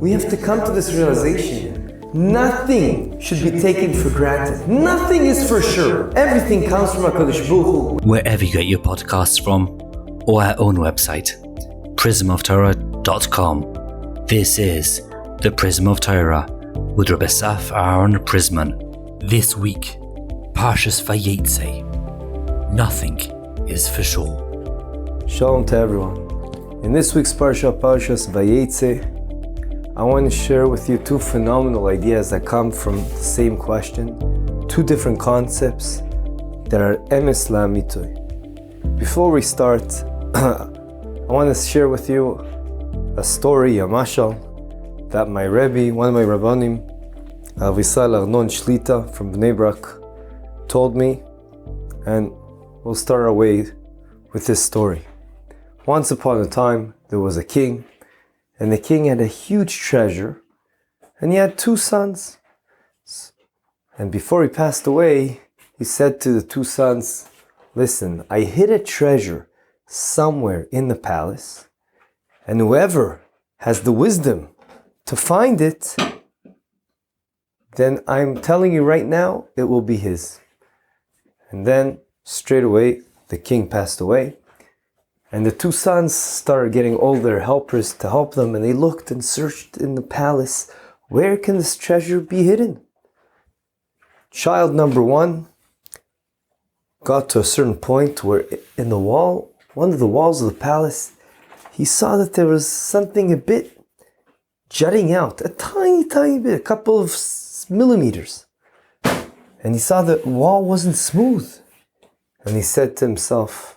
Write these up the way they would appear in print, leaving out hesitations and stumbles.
We have to come to this realization. Nothing should be taken for granted. Nothing is for sure. Everything comes from HaKadosh Baruch Hu. Wherever you get your podcasts from, or our own website, prismoftorah.com. This is the Prism of Torah with Rabbi Saf Aaron Prisman. This week, Parshas Vayeitzei. Nothing is for sure. Shalom to everyone. In this week's Parshas Vayeitzei, I want to share with you two phenomenal ideas that come from the same question, two different concepts that are emes la'amitoy. Before we start, I want to share with you a story, a mashal, that my Rebbe, one of my Rabbanim, Vayeitzei Arnon Shlita from Bnei Brak, told me, and we'll start our way with this story. Once upon a time, there was a king, and the king had a huge treasure, and he had two sons. And before he passed away, he said to the two sons, listen, I hid a treasure somewhere in the palace, and whoever has the wisdom to find it, then I'm telling you right now, it will be his. And then, straight away, the king passed away. And the two sons started getting all their helpers to help them, and they looked and searched in the palace, where can this treasure be hidden? Child number one got to a certain point where in the wall, one of the walls of the palace, he saw that there was something a bit jutting out, a tiny bit, a couple of millimeters. And he saw the wall wasn't smooth. And he said to himself,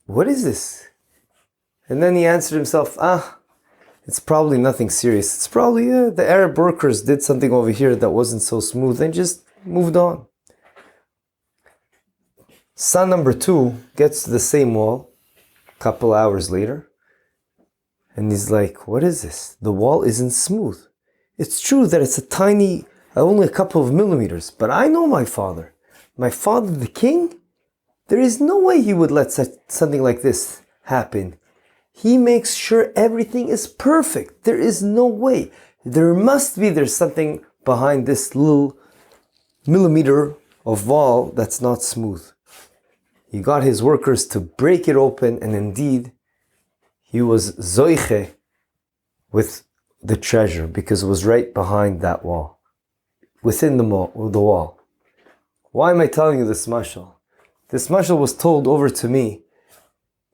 what is this? And then he answered himself, it's probably nothing serious. It's probably the Arab workers did something over here that wasn't so smooth and just moved on. Son number two gets to the same wall a couple hours later, and he's like, what is this? The wall isn't smooth. It's true that it's a tiny, only a couple of millimeters, but I know my father. My father, the king, there is no way he would let something like this happen. He makes sure everything is perfect. There is no way. There's something behind this little millimeter of wall that's not smooth. He got his workers to break it open, and indeed, he was zoiche with the treasure because it was right behind that wall, within the wall. Why am I telling you this mashal? This mashal was told over to me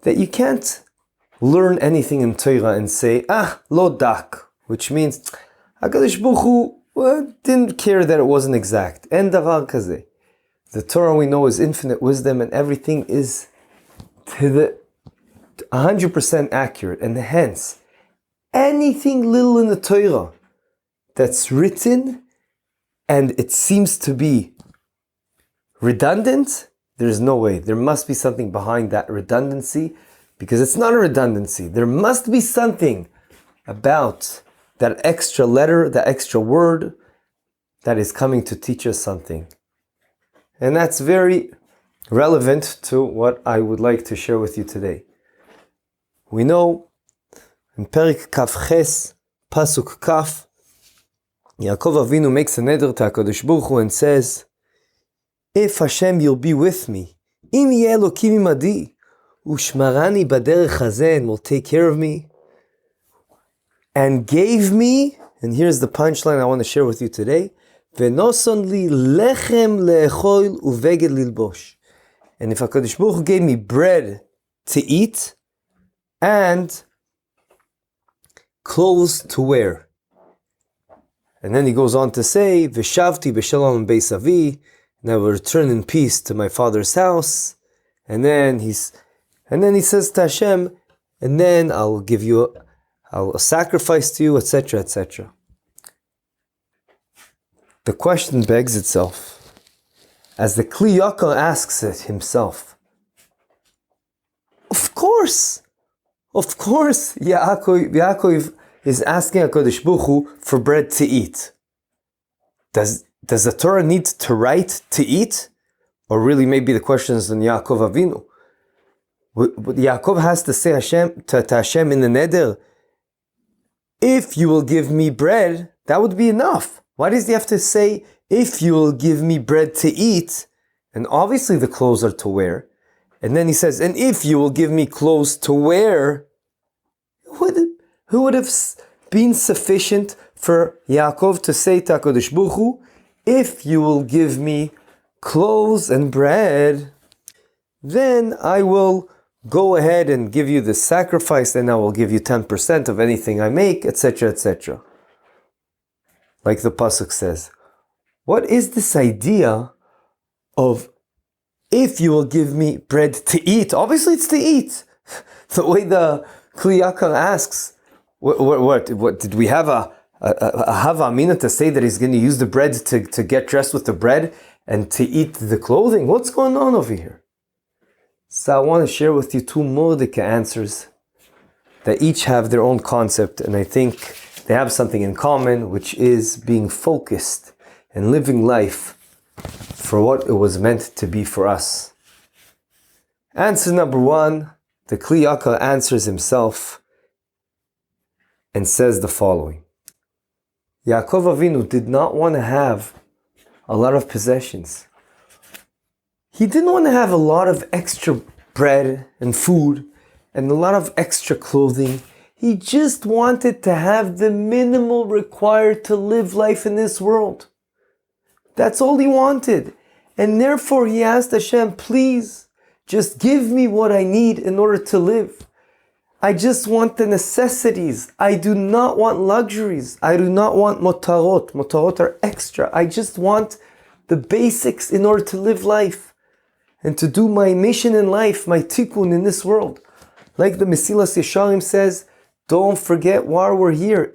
that you can't learn anything in Torah and say, lo dak, which means, HaKadosh Baruch Hu didn't care that it wasn't exact. En davar kazeh. The Torah we know is infinite wisdom and everything is to the 100% accurate. And hence, anything little in the Torah that's written and it seems to be redundant, there's no way. There must be something behind that redundancy, because it's not a redundancy. There must be something about that extra letter, that extra word that is coming to teach us something. And that's very relevant to what I would like to share with you today. We know in Perik Kaf Ches, Pasuk Kaf, Yaakov Avinu makes a neder to HaKadosh Baruch Hu and says, if Hashem, you'll be with me, Im yeh Elokim imadi, ushmarani baderech hazeh, and will take care of me, and gave me, and here's the punchline I want to share with you today, v'noson li lechem le'echol uveged lilbosh. And if HaKadosh Baruch Hu gave me bread to eat, and clothes to wear. And then he goes on to say, v'shavti b'shalom beis avi, and I will return in peace to my father's house. And then he says to Hashem, and then I'll sacrifice to you, etc., etc. The question begs itself, as the Kli Yakar asks it himself. Of course, Yaakov is asking HaKadosh Baruch Hu for bread to eat. Does the Torah need to write to eat? Or really maybe the question is on Yaakov Avinu. Yaakov has to say to Hashem in the neder, if you will give me bread, that would be enough. Why does he have to say, if you will give me bread to eat? And obviously the clothes are to wear. And then he says, and if you will give me clothes to wear, who would have been sufficient for Yaakov to say to HaKadosh Baruch Hu, if you will give me clothes and bread, then I will go ahead and give you the sacrifice, and I will give you 10% of anything I make, etc., etc. Like the pasuk says. What is this idea of if you will give me bread to eat? Obviously it's to eat. The way the Yakar asks, what did we have a Hava Amina to say that he's going to use the bread to get dressed with the bread and to eat the clothing? What's going on over here? So I want to share with you two Mordecai answers that each have their own concept, and I think they have something in common, which is being focused and living life for what it was meant to be for us. Answer number one, the Yakar answers himself and says the following. Yaakov Avinu did not want to have a lot of possessions. He didn't want to have a lot of extra bread and food and a lot of extra clothing. He just wanted to have the minimal required to live life in this world. That's all he wanted. And therefore he asked Hashem, please, just give me what I need in order to live. I just want the necessities. I do not want luxuries. I do not want motarot. Motarot are extra. I just want the basics in order to live life and to do my mission in life, my tikkun in this world. Like the Mesilas Yesharim says, don't forget why we're here.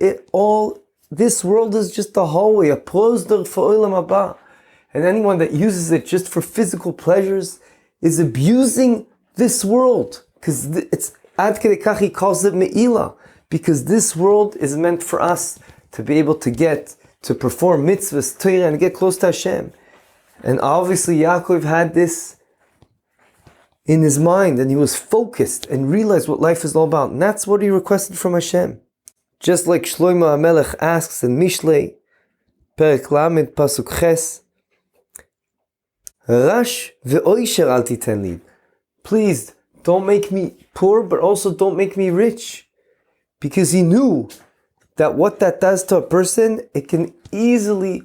This world is just a hallway, a prosder for olam haba. And anyone that uses it just for physical pleasures is abusing this world. Because it's Ad Kedei Kach he calls it me'ila. Because this world is meant for us to be able to perform mitzvahs, Torah, and get close to Hashem. And obviously Yaakov had this in his mind, and he was focused and realized what life is all about. And that's what he requested from Hashem. Just like Shlomo HaMelech asks in Mishlei, Perek Lamed, Pasuk Ches, Rash ve'oisher al titen li. Please, don't make me poor, but also don't make me rich. Because he knew that what that does to a person, it can easily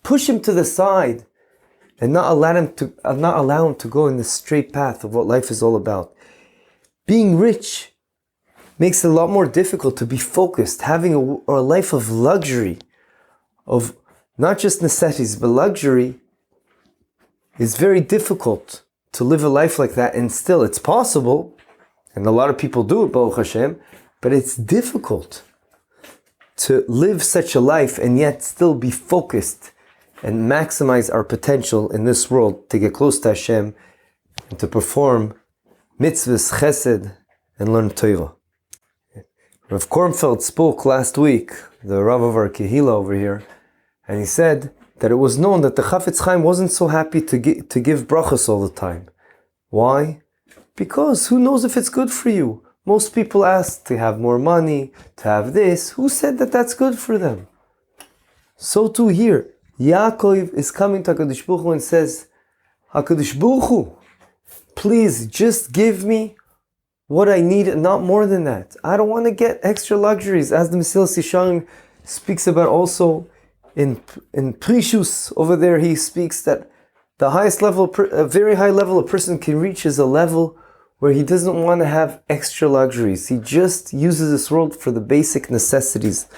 push him to the side and not allow him to go in the straight path of what life is all about. Being rich makes it a lot more difficult to be focused, having a life of luxury, of not just necessities, but luxury is very difficult to live a life like that. And still, it's possible, and a lot of people do it, Baruch Hashem, but it's difficult to live such a life and yet still be focused and maximize our potential in this world to get close to Hashem and to perform mitzvahs, chesed, and learn Torah. Rav Kornfeld spoke last week, the Rav of our Kehila over here, and he said that it was known that the Chafetz Chaim wasn't so happy to give brachas all the time. Why? Because who knows if it's good for you? Most people ask to have more money, to have this. Who said that that's good for them? So too here, Yaakov is coming to HaKadosh Baruch Hu and says, HaKadosh Baruch Hu, please just give me what I need and not more than that. I don't want to get extra luxuries, as the Mesilas Yesharim speaks about also in Parshas over there. He speaks that the highest level, a very high level a person can reach is a level where he doesn't want to have extra luxuries. He just uses this world for the basic necessities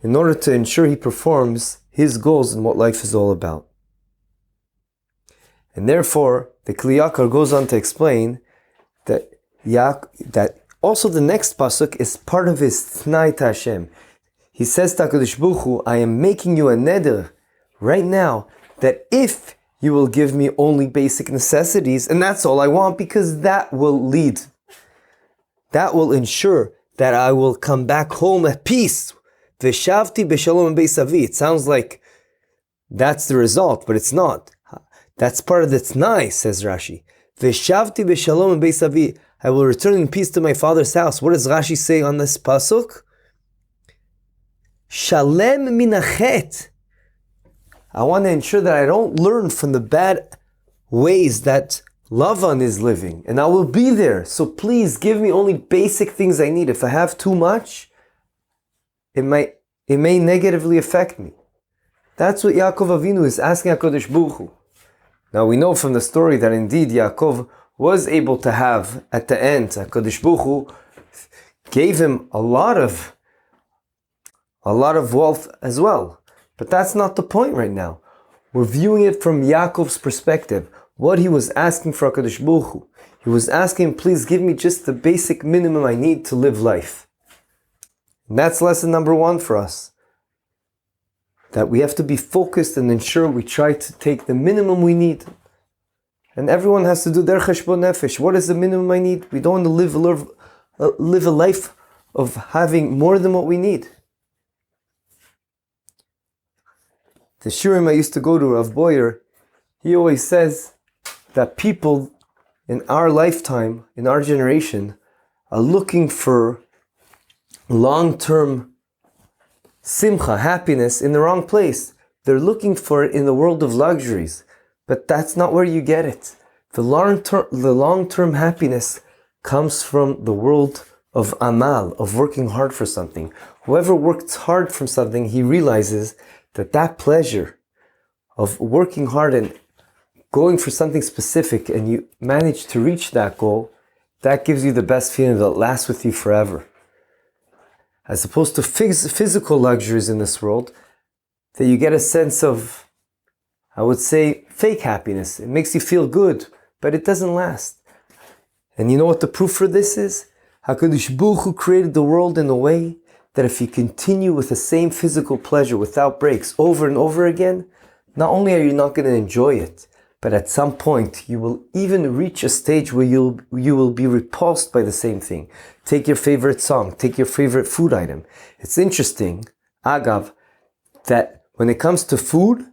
in order to ensure he performs his goals and what life is all about. And therefore, the Yakar goes on to explain that also the next pasuk is part of his Tnai to Hashem. He says to HaKadosh Baruch Hu, I am making you a neder right now that if you will give me only basic necessities, and that's all I want, because that will ensure that I will come back home at peace. Veshavti b'shalom beis avi. It sounds like that's the result, but it's not. That's part of the Tnai, says Rashi. Veshavti b'shalom beis avi. I will return in peace to my father's house. What does Rashi say on this pasuk? Shalem minachet. I want to ensure that I don't learn from the bad ways that Lavan is living, and I will be there. So please give me only basic things I need. If I have too much, it may negatively affect me. That's what Yaakov Avinu is asking HaKadosh Baruch Hu. Now we know from the story that indeed Yaakov was able to have, at the end, HaKadosh Baruch Hu gave him a lot of wealth as well. But that's not the point right now. We're viewing it from Yaakov's perspective. What he was asking for HaKadosh Baruch Hu. He was asking, please give me just the basic minimum I need to live life. And that's lesson number 1 for us. That we have to be focused and ensure we try to take the minimum we need. And everyone has to do their cheshbon nefesh. What is the minimum I need? We don't want to live a life of having more than what we need. The shiurim I used to go to, Rav Boyer, he always says that people in our lifetime, in our generation, are looking for long-term simcha, happiness, in the wrong place. They're looking for it in the world of luxuries. But that's not where you get it. The long-term happiness comes from the world of amal, of working hard for something. Whoever works hard for something, he realizes that pleasure of working hard and going for something specific, and you manage to reach that goal, that gives you the best feeling that lasts with you forever. As opposed to physical luxuries in this world, that you get a sense of, I would say, fake happiness. It makes you feel good, but it doesn't last. And you know what the proof for this is? HaKadosh Baruch Hu created the world in a way that if you continue with the same physical pleasure without breaks over and over again, not only are you not going to enjoy it, but at some point you will even reach a stage where you will be repulsed by the same thing. Take your favorite song, take your favorite food item. It's interesting, Agav, that when it comes to food,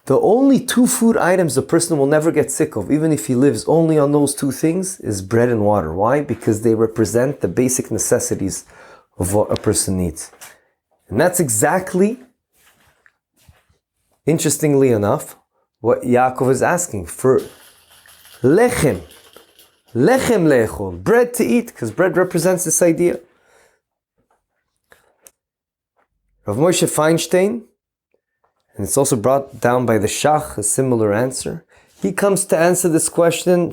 the only 2 food items a person will never get sick of, even if he lives only on those 2 things, is bread and water. Why? Because they represent the basic necessities of what a person needs. And that's exactly, interestingly enough, what Yaakov is asking for. Lechem leechol, bread to eat, because bread represents this idea. Rav Moshe Feinstein, and it's also brought down by the Shach, a similar answer. He comes to answer this question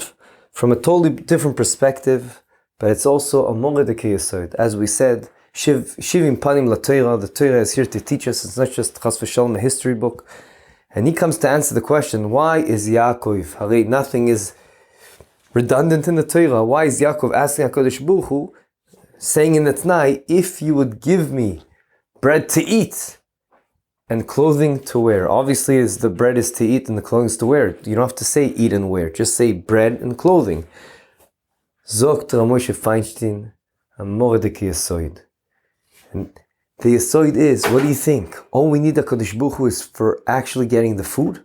from a totally different perspective, but it's also a mored yesod. As we said, shivim panim la Torah, the Torah is here to teach us. It's not just chas v'shalom, a history book. And he comes to answer the question, why is Yaakov, Harei, nothing is redundant in the Torah, why is Yaakov asking HaKadosh Baruch Hu, saying in the Tanai, if you would give me bread to eat and clothing to wear. Obviously, as the bread is to eat and the clothing is to wear. You don't have to say eat and wear, just say bread and clothing. Zogt Rav Moshe Feinstein, Amor de Yesod. And the Yesod is, what do you think? All we need HaKadosh Baruch Hu is for actually getting the food?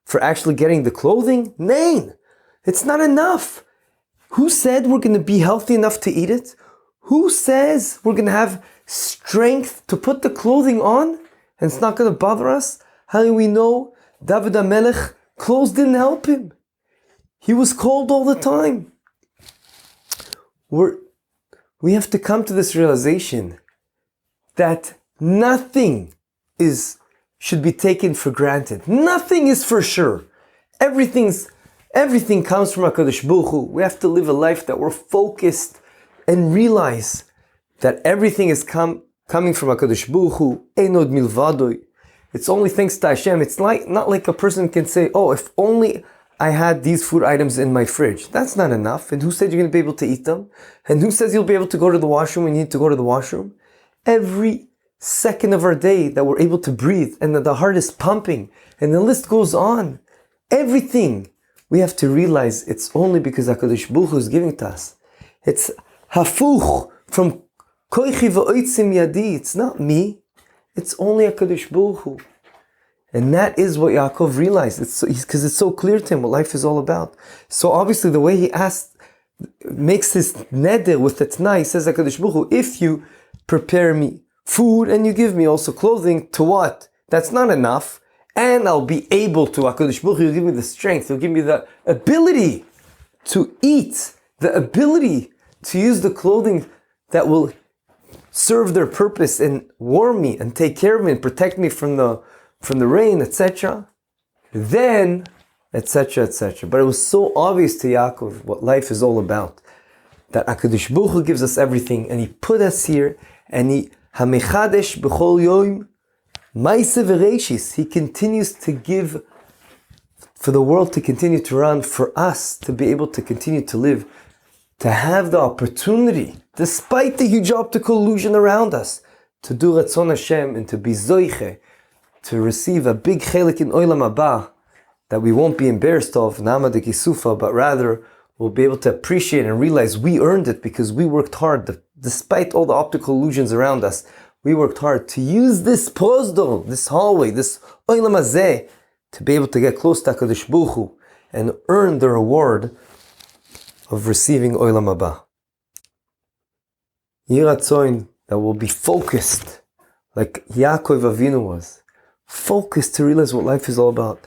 For actually getting the clothing? Nein! It's not enough. Who said we're going to be healthy enough to eat it? Who says we're going to have strength to put the clothing on and it's not going to bother us? How do we know David HaMelech, clothes didn't help him? He was cold all the time. We have to come to this realization that nothing should be taken for granted. Nothing is for sure. Everything comes from HaKadosh Baruch Hu. We have to live a life that we're focused and realize that everything is coming from HaKadosh Baruch Hu. Einod milvadoi. It's only thanks to Hashem. It's not like a person can say, oh, if only I had these food items in my fridge. That's not enough. And who said you're going to be able to eat them? And who says you'll be able to go to the washroom when you need to go to the washroom? Every second of our day that we're able to breathe and that the heart is pumping and the list goes on. Everything. We have to realize it's only because HaKadosh Baruch Hu is giving it to us. It's hafuch from koichi v'oitzim yadi. It's not me. It's only HaKadosh Baruch Hu. And that is what Yaakov realized. Because it's so clear to him what life is all about. So obviously the way he asked makes this neder with the t'nai. He says, HaKadosh Baruch Hu, if you prepare me food and you give me also clothing, to what? That's not enough. And I'll be able to, HaKadosh Baruch Hu, He'll give me the strength, He'll give me the ability to eat, the ability to use the clothing that will serve their purpose and warm me and take care of me and protect me from the rain, etc. Then, etc., etc. But it was so obvious to Yaakov what life is all about, that HaKadosh Baruch Hu gives us everything, and He put us here, and He hamechadesh b'chol yom ma'aseh v'reishis. He continues to give for the world to continue to run, for us to be able to continue to live, to have the opportunity, despite the huge optical illusion around us, to do Ratzon Hashem and to be zoiche, to receive a big chelik in Olam Haba that we won't be embarrassed of, Nama de Kisufa, but rather we'll be able to appreciate and realize we earned it because we worked hard, despite all the optical illusions around us. We worked hard to use this prosdor, this hallway, this Olam Hazeh, to be able to get close to HaKadosh Baruch Hu and earn the reward of receiving Olam Haba. Yiratzoin, that will be focused, like Yaakov Avinu was, focused to realize what life is all about.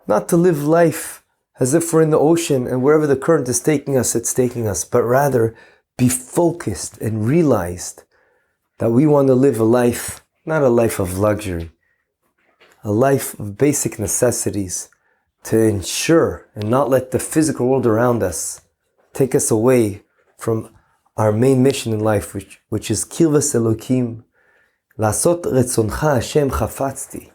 Not to live life as if we're in the ocean and wherever the current is taking us, it's taking us, but rather be focused and realized that we want to live a life, not a life of luxury, a life of basic necessities, to ensure and not let the physical world around us take us away from our main mission in life, which is Kirvas Elokim, Lasot Retzoncha Hashem Chafatzti.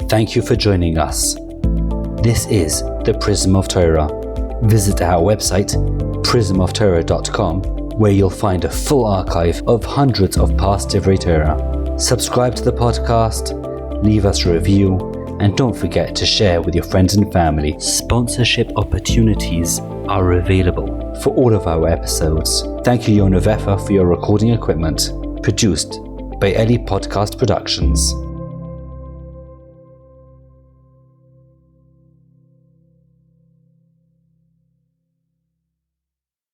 Thank you for joining us. This is the Prism of Torah. Visit our website, prismoftorah.com, where you'll find a full archive of hundreds of past Divrei Torah. Subscribe to the podcast, leave us a review, and don't forget to share with your friends and family. Sponsorship opportunities are available for all of our episodes. Thank you, Yonavefa, for your recording equipment. Produced by Eli Podcast Productions.